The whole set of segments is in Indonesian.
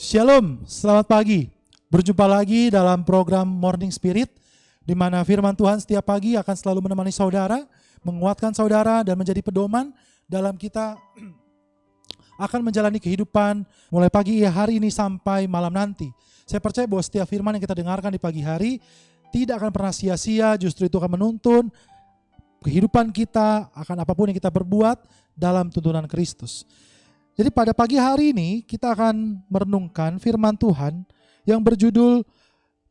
Shalom, selamat pagi. Berjumpa lagi dalam program Morning Spirit, di mana firman Tuhan setiap pagi akan selalu menemani saudara, menguatkan saudara dan menjadi pedoman dalam kita akan menjalani kehidupan mulai pagi hari ini sampai malam nanti. Saya percaya bahwa setiap firman yang kita dengarkan di pagi hari tidak akan pernah sia-sia, justru itu akan menuntun kehidupan kita akan apapun yang kita berbuat dalam tuntunan Kristus. Jadi pada pagi hari ini kita akan merenungkan firman Tuhan yang berjudul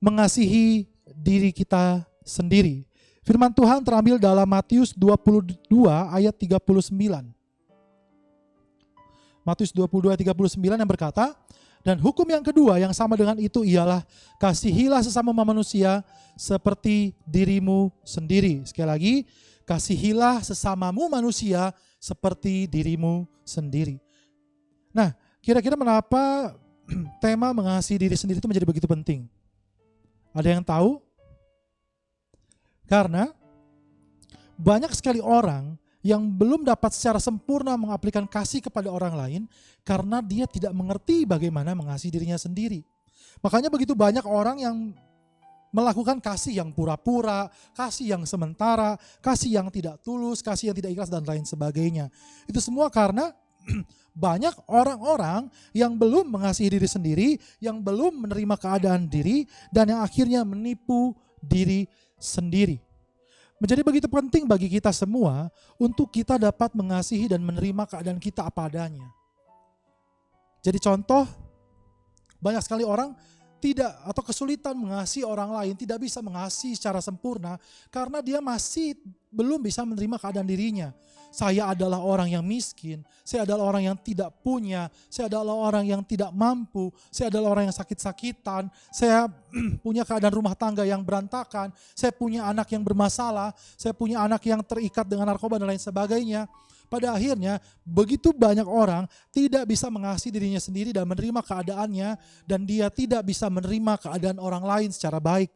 mengasihi diri kita sendiri. Firman Tuhan terambil dalam Matius 22 ayat 39. Matius 22 ayat 39 yang berkata, dan hukum yang kedua yang sama dengan itu ialah kasihilah sesama manusia seperti dirimu sendiri. Sekali lagi, kasihilah sesamamu manusia seperti dirimu sendiri. Nah, kira-kira mengapa tema mengasihi diri sendiri itu menjadi begitu penting? Ada yang tahu? Karena banyak sekali orang yang belum dapat secara sempurna mengaplikasikan kasih kepada orang lain karena dia tidak mengerti bagaimana mengasihi dirinya sendiri. Makanya begitu banyak orang yang melakukan kasih yang pura-pura, kasih yang sementara, kasih yang tidak tulus, kasih yang tidak ikhlas dan lain sebagainya. Itu semua karena banyak orang-orang yang belum mengasihi diri sendiri, yang belum menerima keadaan diri, dan yang akhirnya menipu diri sendiri. Menjadi begitu penting bagi kita semua untuk kita dapat mengasihi dan menerima keadaan kita apa adanya. Jadi contoh, banyak sekali orang tidak atau kesulitan mengasihi orang lain, tidak bisa mengasihi secara sempurna karena dia masih belum bisa menerima keadaan dirinya. Saya adalah orang yang miskin, saya adalah orang yang tidak punya, saya adalah orang yang tidak mampu, saya adalah orang yang sakit-sakitan, saya punya keadaan rumah tangga yang berantakan, saya punya anak yang bermasalah, saya punya anak yang terikat dengan narkoba dan lain sebagainya. Pada akhirnya begitu banyak orang tidak bisa mengasihi dirinya sendiri dan menerima keadaannya, dan dia tidak bisa menerima keadaan orang lain secara baik.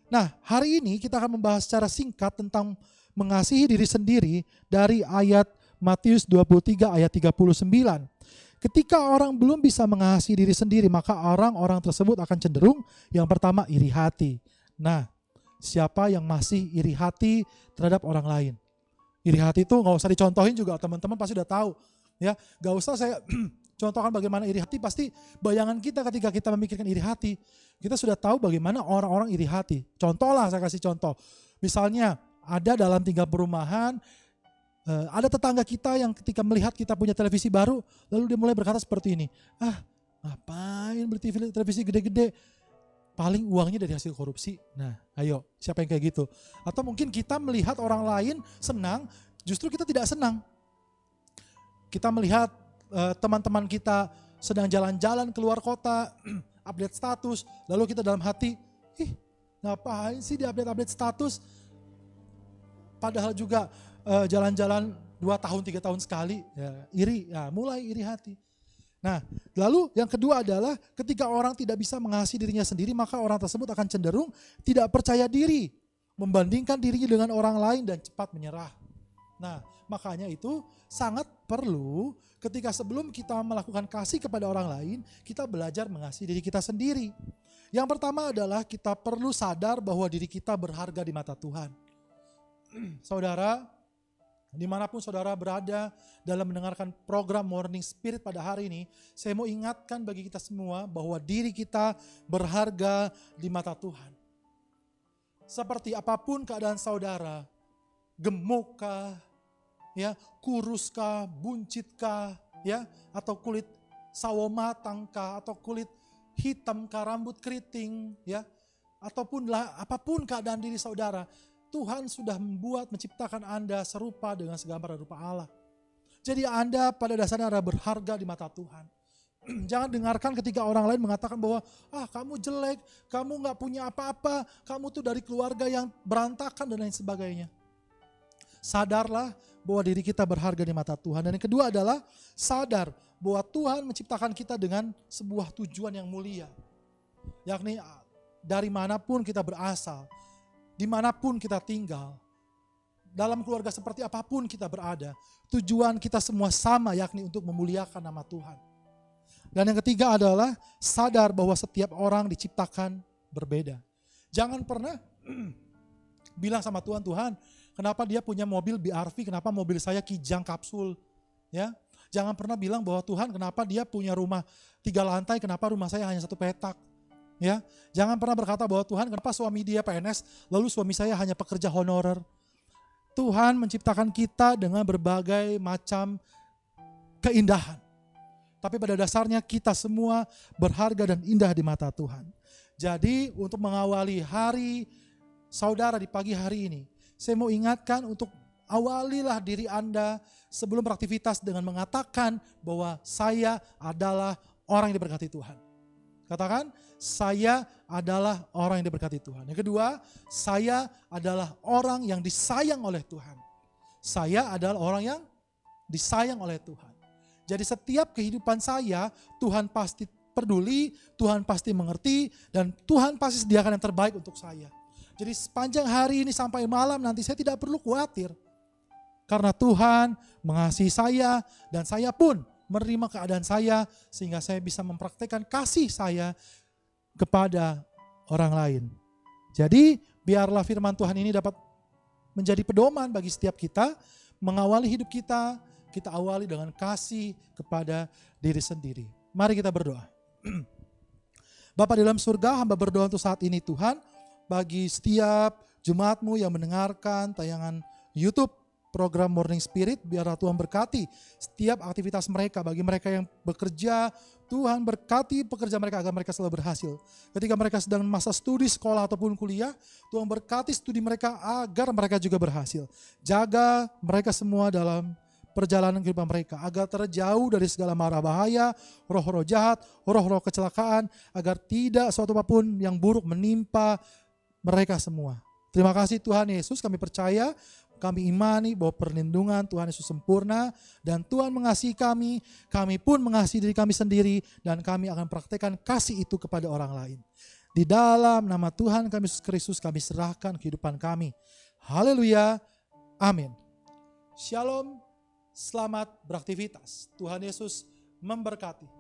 Nah, hari ini kita akan membahas secara singkat tentang mengasihi diri sendiri dari ayat Matius 23 ayat 39. Ketika orang belum bisa mengasihi diri sendiri, maka orang-orang tersebut akan cenderung yang pertama iri hati. Nah, siapa yang masih iri hati terhadap orang lain? Iri hati itu gak usah dicontohin juga, teman-teman pasti udah tahu. Ya, gak usah saya contohkan bagaimana iri hati, pasti bayangan kita ketika kita memikirkan iri hati, kita sudah tahu bagaimana orang-orang iri hati. Contoh lah, saya kasih contoh. Misalnya ada dalam 3 perumahan, ada tetangga kita yang ketika melihat kita punya televisi baru, lalu dia mulai berkata seperti ini, ngapain beli televisi gede-gede, paling uangnya dari hasil korupsi. Nah, ayo, siapa yang kayak gitu? Atau mungkin kita melihat orang lain senang, justru kita tidak senang. Kita melihat teman-teman kita sedang jalan-jalan keluar kota, update status, lalu kita dalam hati, ngapain sih di update status? Padahal juga jalan-jalan 2 tahun 3 tahun sekali, ya, iri, ya, mulai iri hati. Nah, lalu yang kedua adalah ketika orang tidak bisa mengasihi dirinya sendiri, maka orang tersebut akan cenderung tidak percaya diri, membandingkan dirinya dengan orang lain dan cepat menyerah. Nah, makanya itu sangat perlu ketika sebelum kita melakukan kasih kepada orang lain, kita belajar mengasihi diri kita sendiri. Yang pertama adalah kita perlu sadar bahwa diri kita berharga di mata Tuhan. Saudara, dimanapun saudara berada dalam mendengarkan program Morning Spirit pada hari ini, saya mau ingatkan bagi kita semua bahwa diri kita berharga di mata Tuhan. Seperti apapun keadaan saudara, gemukkah, ya, kuruskah, buncitkah, ya, atau kulit sawo matangkah, atau kulit hitamkah, rambut keriting, ya, ataupun apapun keadaan diri saudara, Tuhan sudah menciptakan Anda serupa dengan segambar dan rupa Allah. Jadi Anda pada dasarnya adalah berharga di mata Tuhan. Jangan dengarkan ketika orang lain mengatakan bahwa kamu jelek, kamu gak punya apa-apa, kamu tuh dari keluarga yang berantakan dan lain sebagainya. Sadarlah bahwa diri kita berharga di mata Tuhan. Dan yang kedua adalah sadar bahwa Tuhan menciptakan kita dengan sebuah tujuan yang mulia. Yakni dari manapun kita berasal, dimanapun kita tinggal, dalam keluarga seperti apapun kita berada, tujuan kita semua sama, yakni untuk memuliakan nama Tuhan. Dan yang ketiga adalah sadar bahwa setiap orang diciptakan berbeda. Jangan pernah bilang sama Tuhan, Tuhan, kenapa dia punya mobil BRV, kenapa mobil saya Kijang kapsul, ya? Jangan pernah bilang bahwa Tuhan, kenapa dia punya rumah 3 lantai, kenapa rumah saya hanya 1 petak, ya? Jangan pernah berkata bahwa Tuhan, kenapa suami dia PNS, lalu suami saya hanya pekerja honorer. Tuhan menciptakan kita dengan berbagai macam keindahan. Tapi pada dasarnya kita semua berharga dan indah di mata Tuhan. Jadi untuk mengawali hari saudara di pagi hari ini, saya mau ingatkan untuk awalilah diri Anda sebelum beraktivitas dengan mengatakan bahwa saya adalah orang yang diberkati Tuhan. Katakan, saya adalah orang yang diberkati Tuhan. Yang kedua, saya adalah orang yang disayang oleh Tuhan. Saya adalah orang yang disayang oleh Tuhan. Jadi setiap kehidupan saya, Tuhan pasti peduli, Tuhan pasti mengerti, dan Tuhan pasti sediakan yang terbaik untuk saya. Jadi sepanjang hari ini sampai malam nanti saya tidak perlu khawatir. Karena Tuhan mengasihi saya dan saya pun menerima keadaan saya sehingga saya bisa mempraktekkan kasih saya kepada orang lain. Jadi biarlah firman Tuhan ini dapat menjadi pedoman bagi setiap kita, mengawali hidup kita awali dengan kasih kepada diri sendiri. Mari kita berdoa. Bapa di dalam surga, hamba berdoa untuk saat ini Tuhan, bagi setiap jemaat-Mu yang mendengarkan tayangan YouTube program Morning Spirit, biarlah Tuhan berkati setiap aktivitas mereka. Bagi mereka yang bekerja, Tuhan berkati pekerja mereka agar mereka selalu berhasil. Ketika mereka sedang masa studi, sekolah ataupun kuliah, Tuhan berkati studi mereka agar mereka juga berhasil. Jaga mereka semua dalam perjalanan kehidupan mereka, agar terjauh dari segala mara bahaya, roh-roh jahat, roh-roh kecelakaan, agar tidak suatu apapun yang buruk menimpa mereka semua. Terima kasih Tuhan Yesus, kami percaya, kami imani bahwa perlindungan Tuhan Yesus sempurna, dan Tuhan mengasihi kami pun mengasihi diri kami sendiri, dan kami akan praktekkan kasih itu kepada orang lain. Di dalam nama Tuhan kami Yesus Kristus kami serahkan kehidupan kami. Haleluya, amin. Shalom. Selamat beraktivitas. Tuhan Yesus memberkati.